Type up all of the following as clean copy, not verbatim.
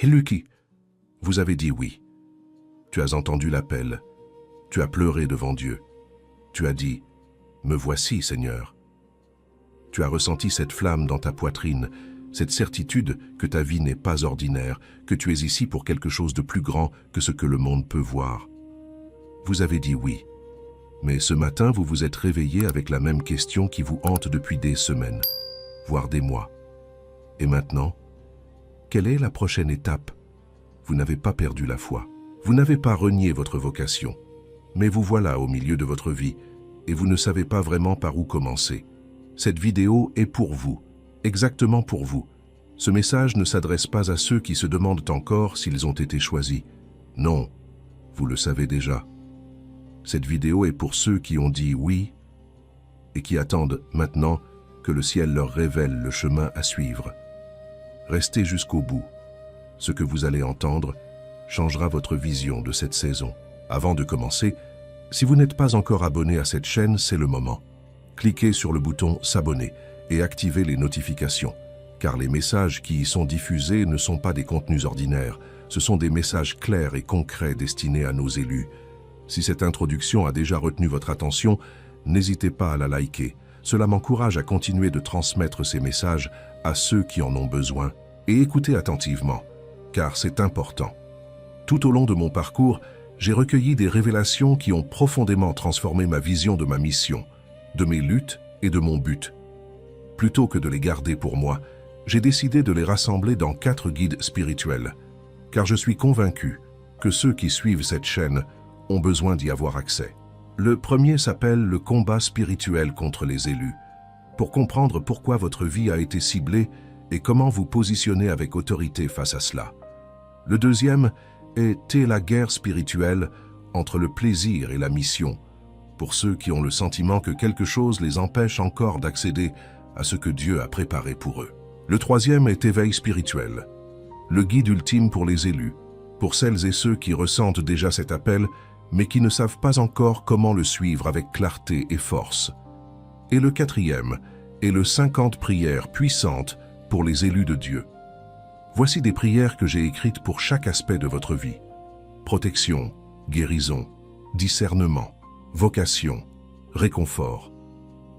Lucky, vous avez dit oui. Tu as entendu l'appel. Tu as pleuré devant Dieu. Tu as dit « Me voici, Seigneur ». Tu as ressenti cette flamme dans ta poitrine, cette certitude que ta vie n'est pas ordinaire, que tu es ici pour quelque chose de plus grand que ce que le monde peut voir. Vous avez dit oui. Mais ce matin, vous vous êtes réveillé avec la même question qui vous hante depuis des semaines, voire des mois. Et maintenant, quelle est la prochaine étape? Vous n'avez pas perdu la foi. Vous n'avez pas renié votre vocation. Mais vous voilà au milieu de votre vie et vous ne savez pas vraiment par où commencer. Cette vidéo est pour vous, exactement pour vous. Ce message ne s'adresse pas à ceux qui se demandent encore s'ils ont été choisis. Non, vous le savez déjà. Cette vidéo est pour ceux qui ont dit oui et qui attendent maintenant que le ciel leur révèle le chemin à suivre. Restez jusqu'au bout. Ce que vous allez entendre changera votre vision de cette saison. Avant de commencer, si vous n'êtes pas encore abonné à cette chaîne, c'est le moment. Cliquez sur le bouton s'abonner et activez les notifications, car les messages qui y sont diffusés ne sont pas des contenus ordinaires, ce sont des messages clairs et concrets destinés à nos élus. Si cette introduction a déjà retenu votre attention, n'hésitez pas à la liker. Cela m'encourage à continuer de transmettre ces messages à ceux qui en ont besoin. Et écoutez attentivement, car c'est important. Tout au long de mon parcours, j'ai recueilli des révélations qui ont profondément transformé ma vision de ma mission, de mes luttes et de mon but. Plutôt que de les garder pour moi, j'ai décidé de les rassembler dans 4 guides spirituels, car je suis convaincu que ceux qui suivent cette chaîne ont besoin d'y avoir accès. Le premier s'appelle le combat spirituel contre les élus, pour comprendre pourquoi votre vie a été ciblée et comment vous positionner avec autorité face à cela. Le deuxième est la guerre spirituelle entre le plaisir et la mission, pour ceux qui ont le sentiment que quelque chose les empêche encore d'accéder à ce que Dieu a préparé pour eux. Le troisième est éveil spirituel, le guide ultime pour les élus, pour celles et ceux qui ressentent déjà cet appel, mais qui ne savent pas encore comment le suivre avec clarté et force. Et le quatrième est le 50 prières puissantes pour les élus de Dieu. Voici des prières que j'ai écrites pour chaque aspect de votre vie. Protection, guérison, discernement, vocation, réconfort.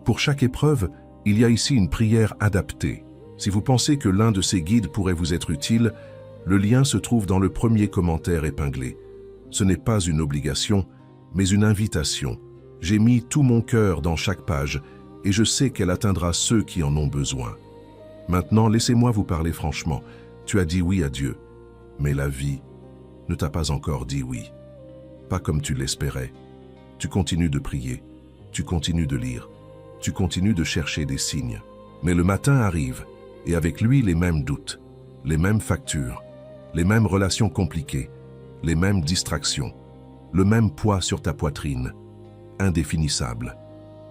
Pour chaque épreuve, il y a ici une prière adaptée. Si vous pensez que l'un de ces guides pourrait vous être utile, le lien se trouve dans le premier commentaire épinglé. Ce n'est pas une obligation, mais une invitation. J'ai mis tout mon cœur dans chaque page et je sais qu'elle atteindra ceux qui en ont besoin. Maintenant, laissez-moi vous parler franchement. Tu as dit oui à Dieu, mais la vie ne t'a pas encore dit oui. Pas comme tu l'espérais. Tu continues de prier, tu continues de lire, tu continues de chercher des signes. Mais le matin arrive, et avec lui les mêmes doutes, les mêmes factures, les mêmes relations compliquées, les mêmes distractions, le même poids sur ta poitrine, indéfinissable.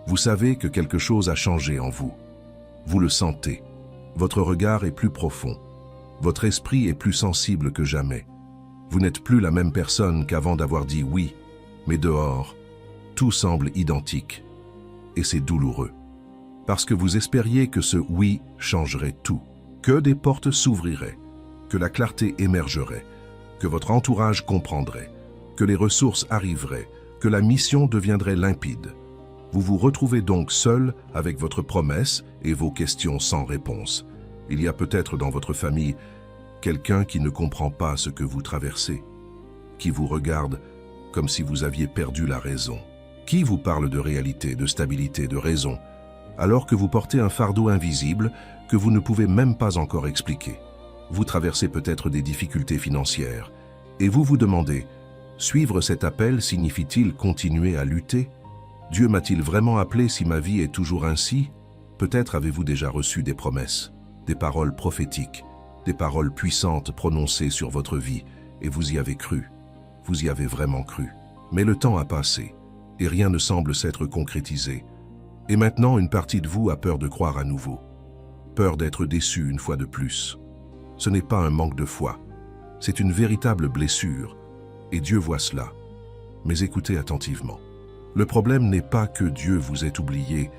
Vous savez que quelque chose a changé en vous. Vous le sentez. Votre regard est plus profond. Votre esprit est plus sensible que jamais. Vous n'êtes plus la même personne qu'avant d'avoir dit oui, mais dehors, tout semble identique. Et c'est douloureux. Parce que vous espériez que ce oui changerait tout, que des portes s'ouvriraient, que la clarté émergerait, que votre entourage comprendrait, que les ressources arriveraient, que la mission deviendrait limpide. Vous vous retrouvez donc seul avec votre promesse et vos questions sans réponse. Il y a peut-être dans votre famille quelqu'un qui ne comprend pas ce que vous traversez, qui vous regarde comme si vous aviez perdu la raison, qui vous parle de réalité, de stabilité, de raison, alors que vous portez un fardeau invisible que vous ne pouvez même pas encore expliquer. Vous traversez peut-être des difficultés financières et vous vous demandez, suivre cet appel signifie-t-il continuer à lutter? Dieu m'a-t-il vraiment appelé si ma vie est toujours ainsi? Peut-être avez-vous déjà reçu des promesses, des paroles prophétiques, des paroles puissantes prononcées sur votre vie et vous y avez cru, vous y avez vraiment cru. Mais le temps a passé et rien ne semble s'être concrétisé. Et maintenant, une partie de vous a peur de croire à nouveau, peur d'être déçu une fois de plus. Ce n'est pas un manque de foi, c'est une véritable blessure, et Dieu voit cela. Mais écoutez attentivement. Le problème n'est pas que Dieu vous ait oublié,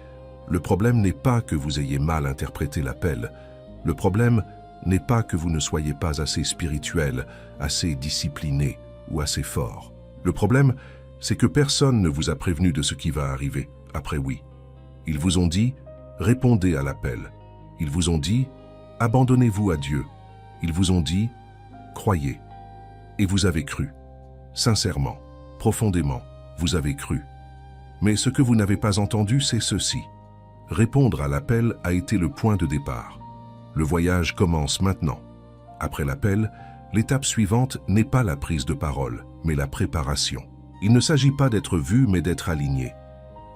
le problème n'est pas que vous ayez mal interprété l'appel, le problème, n'est pas que vous ne soyez pas assez spirituel, assez discipliné ou assez fort. Le problème, c'est que personne ne vous a prévenu de ce qui va arriver après oui. Ils vous ont dit « répondez à l'appel ». Ils vous ont dit « abandonnez-vous à Dieu ». Ils vous ont dit « croyez ». Et vous avez cru. Sincèrement, profondément, vous avez cru. Mais ce que vous n'avez pas entendu, c'est ceci. Répondre à l'appel a été le point de départ. Le voyage commence maintenant. Après l'appel, l'étape suivante n'est pas la prise de parole, mais la préparation. Il ne s'agit pas d'être vu, mais d'être aligné.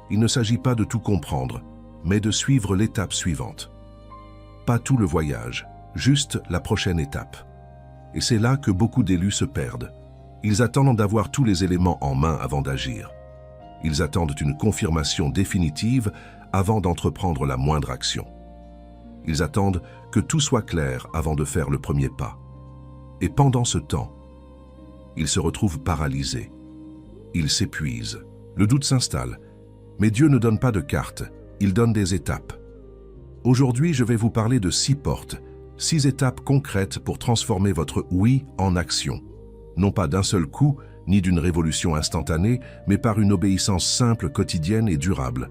Il ne s'agit pas de tout comprendre, mais de suivre l'étape suivante. Pas tout le voyage, juste la prochaine étape. Et c'est là que beaucoup d'élus se perdent. Ils attendent d'avoir tous les éléments en main avant d'agir. Ils attendent une confirmation définitive avant d'entreprendre la moindre action. Ils attendent que tout soit clair avant de faire le premier pas. Et pendant ce temps, ils se retrouvent paralysés. Ils s'épuisent. Le doute s'installe. Mais Dieu ne donne pas de cartes, il donne des étapes. Aujourd'hui, je vais vous parler de 6 portes, 6 étapes concrètes pour transformer votre oui en action. Non pas d'un seul coup, ni d'une révolution instantanée, mais par une obéissance simple, quotidienne et durable.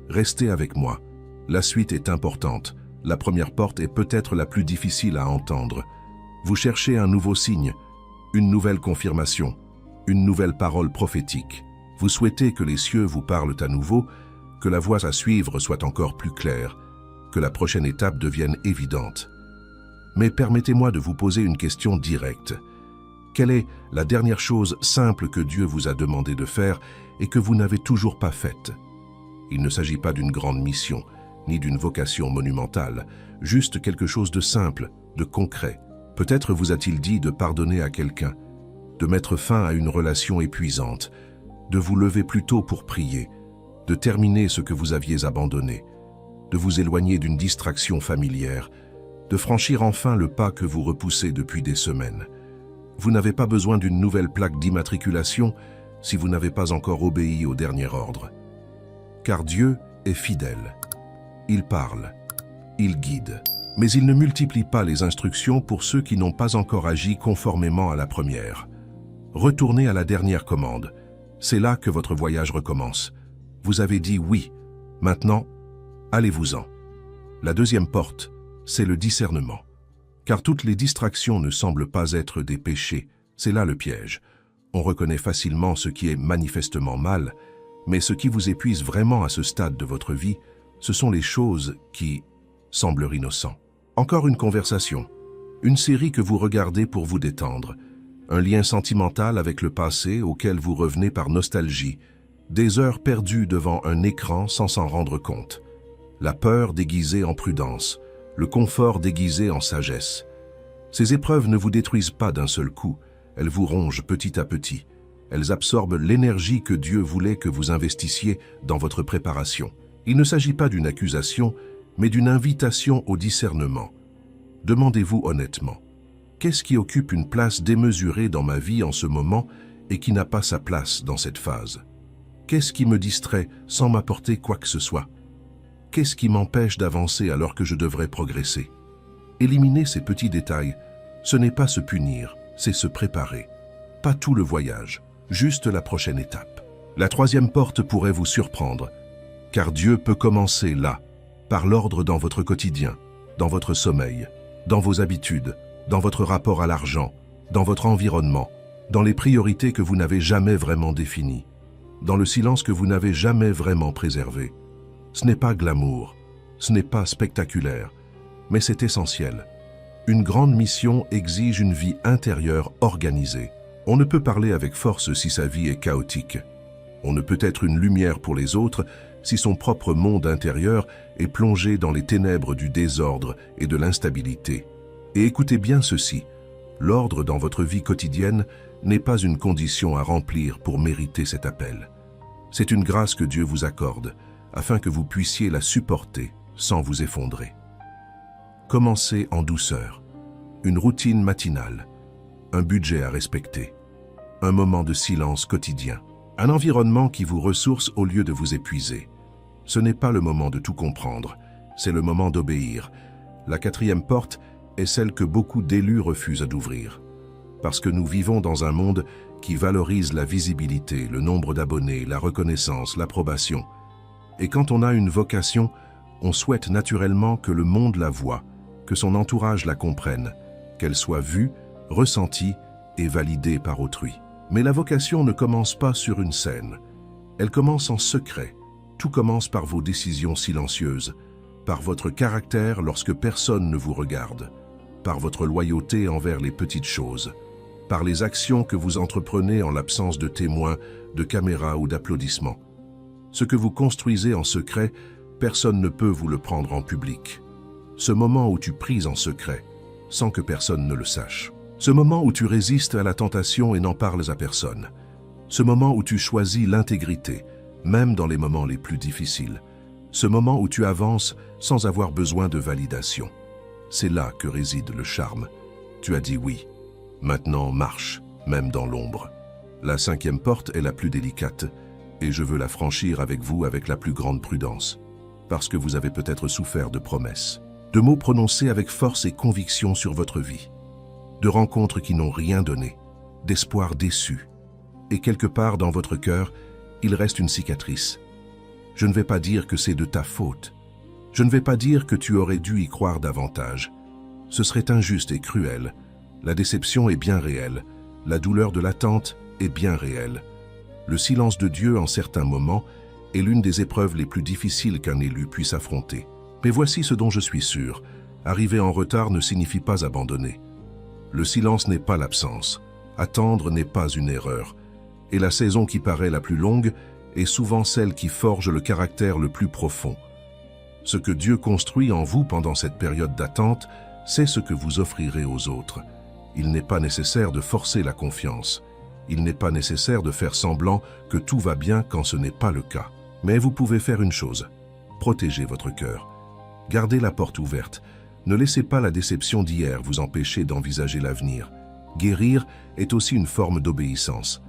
Restez avec moi. La suite est importante. La première porte est peut-être la plus difficile à entendre. Vous cherchez un nouveau signe, une nouvelle confirmation, une nouvelle parole prophétique. Vous souhaitez que les cieux vous parlent à nouveau, que la voie à suivre soit encore plus claire, que la prochaine étape devienne évidente. Mais permettez-moi de vous poser une question directe. Quelle est la dernière chose simple que Dieu vous a demandé de faire et que vous n'avez toujours pas faite? Il ne s'agit pas d'une grande mission, ni d'une vocation monumentale, juste quelque chose de simple, de concret. Peut-être vous a-t-il dit de pardonner à quelqu'un, de mettre fin à une relation épuisante, de vous lever plus tôt pour prier, de terminer ce que vous aviez abandonné, de vous éloigner d'une distraction familière, de franchir enfin le pas que vous repoussez depuis des semaines. Vous n'avez pas besoin d'une nouvelle plaque d'immatriculation si vous n'avez pas encore obéi au dernier ordre. Car Dieu est fidèle. Il parle, il guide, mais il ne multiplie pas les instructions pour ceux qui n'ont pas encore agi conformément à la première. Retournez à la dernière commande. C'est là que votre voyage recommence. Vous avez dit oui. Maintenant, allez-vous-en. La deuxième porte, c'est le discernement. Car toutes les distractions ne semblent pas être des péchés. C'est là le piège. On reconnaît facilement ce qui est manifestement mal, mais ce qui vous épuise vraiment à ce stade de votre vie, ce sont les choses qui semblent innocentes. Encore une conversation, une série que vous regardez pour vous détendre, un lien sentimental avec le passé auquel vous revenez par nostalgie, des heures perdues devant un écran sans s'en rendre compte, la peur déguisée en prudence, le confort déguisé en sagesse. Ces épreuves ne vous détruisent pas d'un seul coup, elles vous rongent petit à petit. Elles absorbent l'énergie que Dieu voulait que vous investissiez dans votre préparation. Il ne s'agit pas d'une accusation, mais d'une invitation au discernement. Demandez-vous honnêtement, qu'est-ce qui occupe une place démesurée dans ma vie en ce moment et qui n'a pas sa place dans cette phase? Qu'est-ce qui me distrait sans m'apporter quoi que ce soit? Qu'est-ce qui m'empêche d'avancer alors que je devrais progresser? Éliminer ces petits détails, ce n'est pas se punir, c'est se préparer. Pas tout le voyage, juste la prochaine étape. La troisième porte pourrait vous surprendre, car Dieu peut commencer là, par l'ordre dans votre quotidien, dans votre sommeil, dans vos habitudes, dans votre rapport à l'argent, dans votre environnement, dans les priorités que vous n'avez jamais vraiment définies, dans le silence que vous n'avez jamais vraiment préservé. Ce n'est pas glamour, ce n'est pas spectaculaire, mais c'est essentiel. Une grande mission exige une vie intérieure organisée. On ne peut parler avec force si sa vie est chaotique. On ne peut être une lumière pour les autres si son propre monde intérieur est plongé dans les ténèbres du désordre et de l'instabilité. Et écoutez bien ceci, l'ordre dans votre vie quotidienne n'est pas une condition à remplir pour mériter cet appel. C'est une grâce que Dieu vous accorde, afin que vous puissiez la supporter sans vous effondrer. Commencez en douceur, une routine matinale, un budget à respecter, un moment de silence quotidien, un environnement qui vous ressource au lieu de vous épuiser. Ce n'est pas le moment de tout comprendre, c'est le moment d'obéir. La quatrième porte est celle que beaucoup d'élus refusent d'ouvrir. Parce que nous vivons dans un monde qui valorise la visibilité, le nombre d'abonnés, la reconnaissance, l'approbation. Et quand on a une vocation, on souhaite naturellement que le monde la voie, que son entourage la comprenne, qu'elle soit vue, ressentie et validée par autrui. Mais la vocation ne commence pas sur une scène. Elle commence en secret. Tout commence par vos décisions silencieuses, par votre caractère lorsque personne ne vous regarde, par votre loyauté envers les petites choses, par les actions que vous entreprenez en l'absence de témoins, de caméras ou d'applaudissements. Ce que vous construisez en secret, personne ne peut vous le prendre en public. Ce moment où tu pries en secret, sans que personne ne le sache. Ce moment où tu résistes à la tentation et n'en parles à personne. Ce moment où tu choisis l'intégrité, même dans les moments les plus difficiles. Ce moment où tu avances sans avoir besoin de validation. C'est là que réside le charme. Tu as dit oui. Maintenant marche, même dans l'ombre. La 5e porte est la plus délicate, et je veux la franchir avec vous avec la plus grande prudence, parce que vous avez peut-être souffert de promesses, de mots prononcés avec force et conviction sur votre vie, de rencontres qui n'ont rien donné, d'espoirs déçus, et quelque part dans votre cœur, il reste une cicatrice. Je ne vais pas dire que c'est de ta faute. Je ne vais pas dire que tu aurais dû y croire davantage. Ce serait injuste et cruel. La déception est bien réelle. La douleur de l'attente est bien réelle. Le silence de Dieu en certains moments est l'une des épreuves les plus difficiles qu'un élu puisse affronter. Mais voici ce dont je suis sûr. Arriver en retard ne signifie pas abandonner. Le silence n'est pas l'absence. Attendre n'est pas une erreur. Et la saison qui paraît la plus longue est souvent celle qui forge le caractère le plus profond. Ce que Dieu construit en vous pendant cette période d'attente, c'est ce que vous offrirez aux autres. Il n'est pas nécessaire de forcer la confiance. Il n'est pas nécessaire de faire semblant que tout va bien quand ce n'est pas le cas. Mais vous pouvez faire une chose. Protégez votre cœur. Gardez la porte ouverte. Ne laissez pas la déception d'hier vous empêcher d'envisager l'avenir. Guérir est aussi une forme d'obéissance.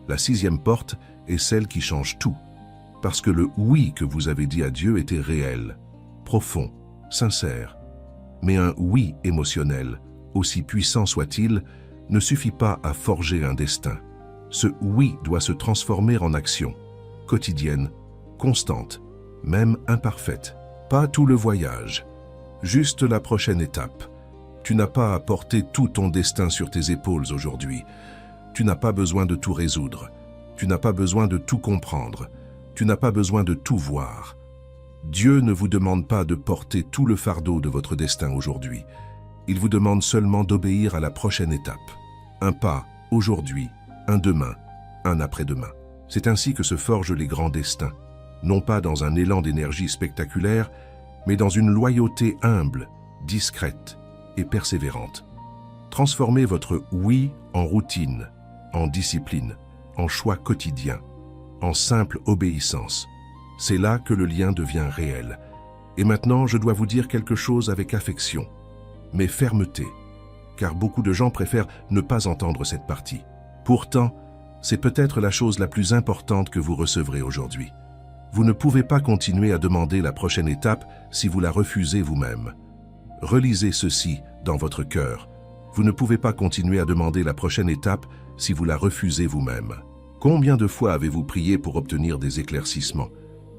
La 6e porte est celle qui change tout. Parce que le oui que vous avez dit à Dieu était réel, profond, sincère. Mais un oui émotionnel, aussi puissant soit-il, ne suffit pas à forger un destin. Ce oui doit se transformer en action, quotidienne, constante, même imparfaite. Pas tout le voyage, juste la prochaine étape. Tu n'as pas à porter tout ton destin sur tes épaules aujourd'hui. Tu n'as pas besoin de tout résoudre. Tu n'as pas besoin de tout comprendre. Tu n'as pas besoin de tout voir. Dieu ne vous demande pas de porter tout le fardeau de votre destin aujourd'hui. Il vous demande seulement d'obéir à la prochaine étape. Un pas aujourd'hui, un demain, un après-demain. C'est ainsi que se forgent les grands destins. Non pas dans un élan d'énergie spectaculaire, mais dans une loyauté humble, discrète et persévérante. Transformez votre oui en routine, en discipline, en choix quotidien, en simple obéissance. C'est là que le lien devient réel. Et maintenant, je dois vous dire quelque chose avec affection, mais fermeté, car beaucoup de gens préfèrent ne pas entendre cette partie. Pourtant, c'est peut-être la chose la plus importante que vous recevrez aujourd'hui. Vous ne pouvez pas continuer à demander la prochaine étape si vous la refusez vous-même. Relisez ceci dans votre cœur. Vous ne pouvez pas continuer à demander la prochaine étape si vous la refusez vous-même. Combien de fois avez-vous prié pour obtenir des éclaircissements,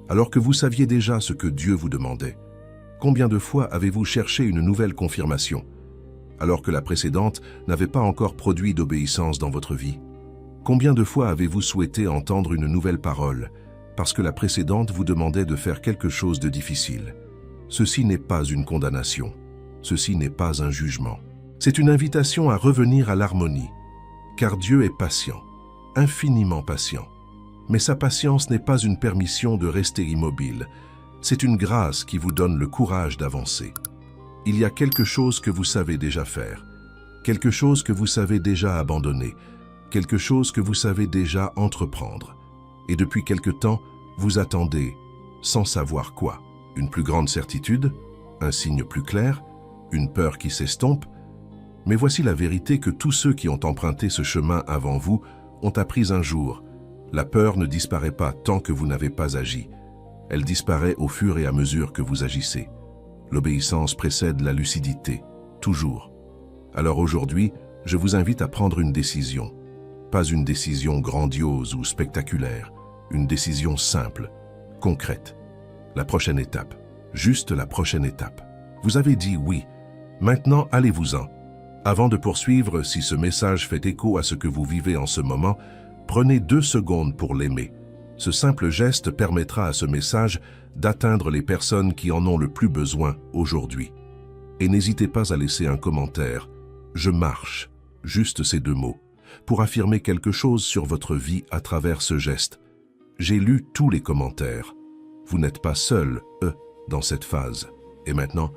alors que vous saviez déjà ce que Dieu vous demandait? Combien de fois avez-vous cherché une nouvelle confirmation, alors que la précédente n'avait pas encore produit d'obéissance dans votre vie? Combien de fois avez-vous souhaité entendre une nouvelle parole, parce que la précédente vous demandait de faire quelque chose de difficile? Ceci n'est pas une condamnation. Ceci n'est pas un jugement. C'est une invitation à revenir à l'harmonie, car Dieu est patient, infiniment patient. Mais sa patience n'est pas une permission de rester immobile. C'est une grâce qui vous donne le courage d'avancer. Il y a quelque chose que vous savez déjà faire, quelque chose que vous savez déjà abandonner, quelque chose que vous savez déjà entreprendre. Et depuis quelque temps, vous attendez, sans savoir quoi. Une plus grande certitude, un signe plus clair, une peur qui s'estompe. Mais voici la vérité que tous ceux qui ont emprunté ce chemin avant vous ont appris un jour. La peur ne disparaît pas tant que vous n'avez pas agi. Elle disparaît au fur et à mesure que vous agissez. L'obéissance précède la lucidité. toujours. Alors aujourd'hui, je vous invite à prendre une décision. Pas une décision grandiose ou spectaculaire, une décision simple, concrète. La prochaine étape, juste la prochaine étape. Vous avez dit oui, maintenant allez-vous-en. Avant de poursuivre, si ce message fait écho à ce que vous vivez en ce moment, prenez 2 secondes pour l'aimer. Ce simple geste permettra à ce message d'atteindre les personnes qui en ont le plus besoin aujourd'hui. Et n'hésitez pas à laisser un commentaire. Je marche, juste ces 2 mots, pour affirmer quelque chose sur votre vie à travers ce geste. J'ai lu tous les commentaires. Vous n'êtes pas seul, dans cette phase. Et maintenant,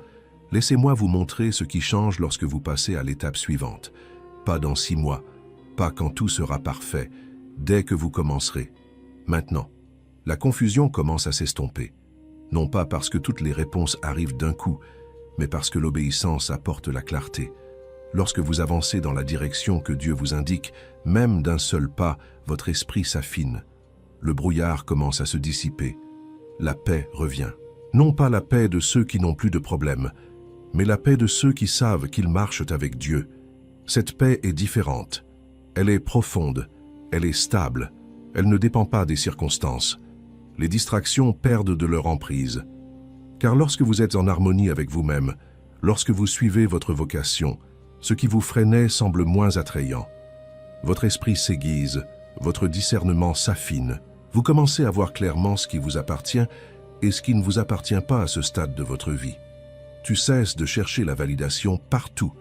laissez-moi vous montrer ce qui change lorsque vous passez à l'étape suivante. Pas dans 6 mois, pas quand tout sera parfait, dès que vous commencerez. Maintenant, la confusion commence à s'estomper. Non pas parce que toutes les réponses arrivent d'un coup, mais parce que l'obéissance apporte la clarté. Lorsque vous avancez dans la direction que Dieu vous indique, même d'un seul pas, votre esprit s'affine. Le brouillard commence à se dissiper. La paix revient. Non pas la paix de ceux qui n'ont plus de problème, mais la paix de ceux qui savent qu'ils marchent avec Dieu. Cette paix est différente. Elle est profonde, elle est stable, elle ne dépend pas des circonstances. Les distractions perdent de leur emprise. Car lorsque vous êtes en harmonie avec vous-même, lorsque vous suivez votre vocation, ce qui vous freinait semble moins attrayant. Votre esprit s'aiguise, votre discernement s'affine. Vous commencez à voir clairement ce qui vous appartient et ce qui ne vous appartient pas à ce stade de votre vie. Tu cesses de chercher la validation partout,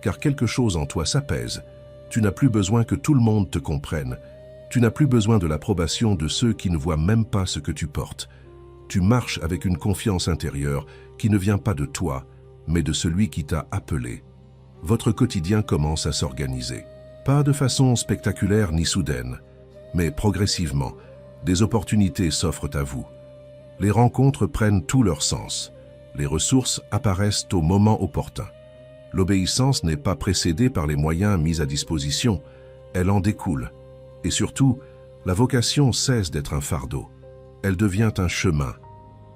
car quelque chose en toi s'apaise. Tu n'as plus besoin que tout le monde te comprenne. Tu n'as plus besoin de l'approbation de ceux qui ne voient même pas ce que tu portes. Tu marches avec une confiance intérieure qui ne vient pas de toi, mais de celui qui t'a appelé. Votre quotidien commence à s'organiser. Pas de façon spectaculaire ni soudaine, mais progressivement, des opportunités s'offrent à vous. Les rencontres prennent tout leur sens. Les ressources apparaissent au moment opportun. L'obéissance n'est pas précédée par les moyens mis à disposition, elle en découle. Et surtout, la vocation cesse d'être un fardeau. Elle devient un chemin.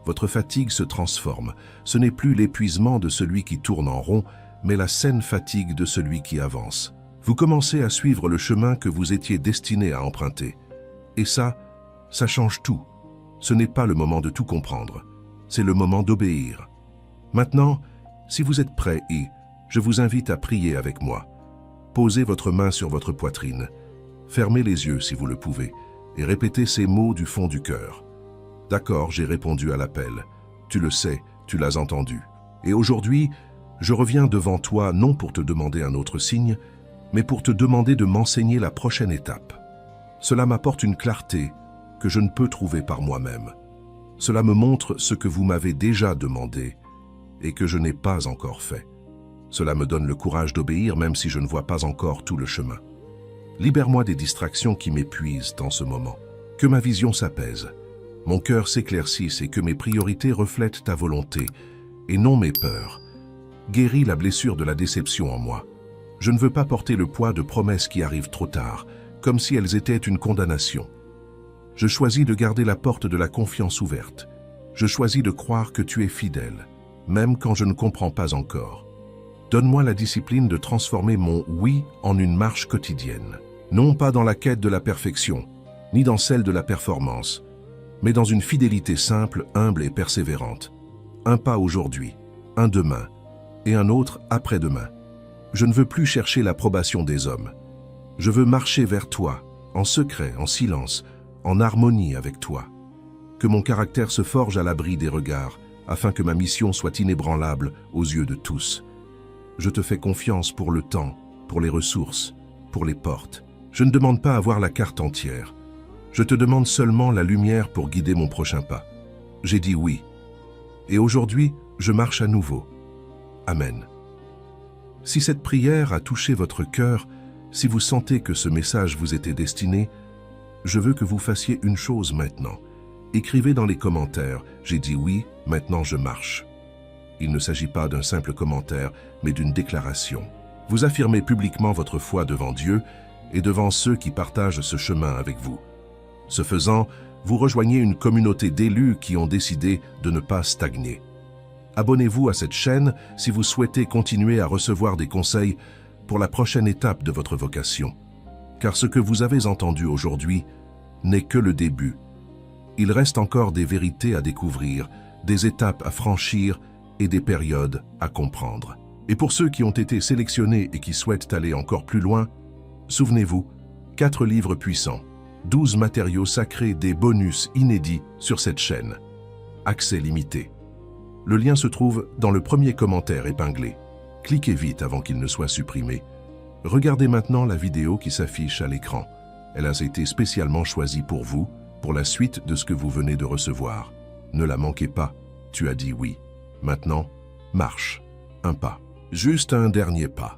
Votre fatigue se transforme. Ce n'est plus l'épuisement de celui qui tourne en rond, mais la saine fatigue de celui qui avance. Vous commencez à suivre le chemin que vous étiez destiné à emprunter. Et ça change tout. Ce n'est pas le moment de tout comprendre. C'est le moment d'obéir. Maintenant, si vous êtes prêts je vous invite à prier avec moi. Posez votre main sur votre poitrine. Fermez les yeux si vous le pouvez et répétez ces mots du fond du cœur. D'accord, j'ai répondu à l'appel. Tu le sais, tu l'as entendu. Et aujourd'hui, je reviens devant toi non pour te demander un autre signe, mais pour te demander de m'enseigner la prochaine étape. Cela m'apporte une clarté que je ne peux trouver par moi-même. Cela me montre ce que vous m'avez déjà demandé et que je n'ai pas encore fait. Cela me donne le courage d'obéir même si je ne vois pas encore tout le chemin. Libère-moi des distractions qui m'épuisent en ce moment. Que ma vision s'apaise, mon cœur s'éclaircisse et que mes priorités reflètent ta volonté et non mes peurs. Guéris la blessure de la déception en moi. Je ne veux pas porter le poids de promesses qui arrivent trop tard, comme si elles étaient une condamnation. Je choisis de garder la porte de la confiance ouverte. Je choisis de croire que tu es fidèle, même quand je ne comprends pas encore. Donne-moi la discipline de transformer mon « oui » en une marche quotidienne. Non pas dans la quête de la perfection, ni dans celle de la performance, mais dans une fidélité simple, humble et persévérante. Un pas aujourd'hui, un demain, et un autre après-demain. Je ne veux plus chercher l'approbation des hommes. Je veux marcher vers toi, en secret, en silence, en harmonie avec toi. Que mon caractère se forge à l'abri des regards, afin que ma mission soit inébranlable aux yeux de tous. Je te fais confiance pour le temps, pour les ressources, pour les portes. Je ne demande pas à voir la carte entière. Je te demande seulement la lumière pour guider mon prochain pas. J'ai dit oui. Et aujourd'hui, je marche à nouveau. Amen. Si cette prière a touché votre cœur, si vous sentez que ce message vous était destiné, je veux que vous fassiez une chose maintenant. Écrivez dans les commentaires « J'ai dit oui, maintenant je marche ». Il ne s'agit pas d'un simple commentaire, mais d'une déclaration. Vous affirmez publiquement votre foi devant Dieu et devant ceux qui partagent ce chemin avec vous. Ce faisant, vous rejoignez une communauté d'élus qui ont décidé de ne pas stagner. Abonnez-vous à cette chaîne si vous souhaitez continuer à recevoir des conseils pour la prochaine étape de votre vocation. Car ce que vous avez entendu aujourd'hui n'est que le début. Il reste encore des vérités à découvrir, des étapes à franchir et des périodes à comprendre. Et pour ceux qui ont été sélectionnés et qui souhaitent aller encore plus loin, souvenez-vous, 4 livres puissants, 12 matériaux sacrés, des bonus inédits sur cette chaîne. Accès limité. Le lien se trouve dans le premier commentaire épinglé. Cliquez vite avant qu'il ne soit supprimé. Regardez maintenant la vidéo qui s'affiche à l'écran. Elle a été spécialement choisie pour vous, pour la suite de ce que vous venez de recevoir. Ne la manquez pas, tu as dit oui. Maintenant, marche. Un pas. Juste un dernier pas.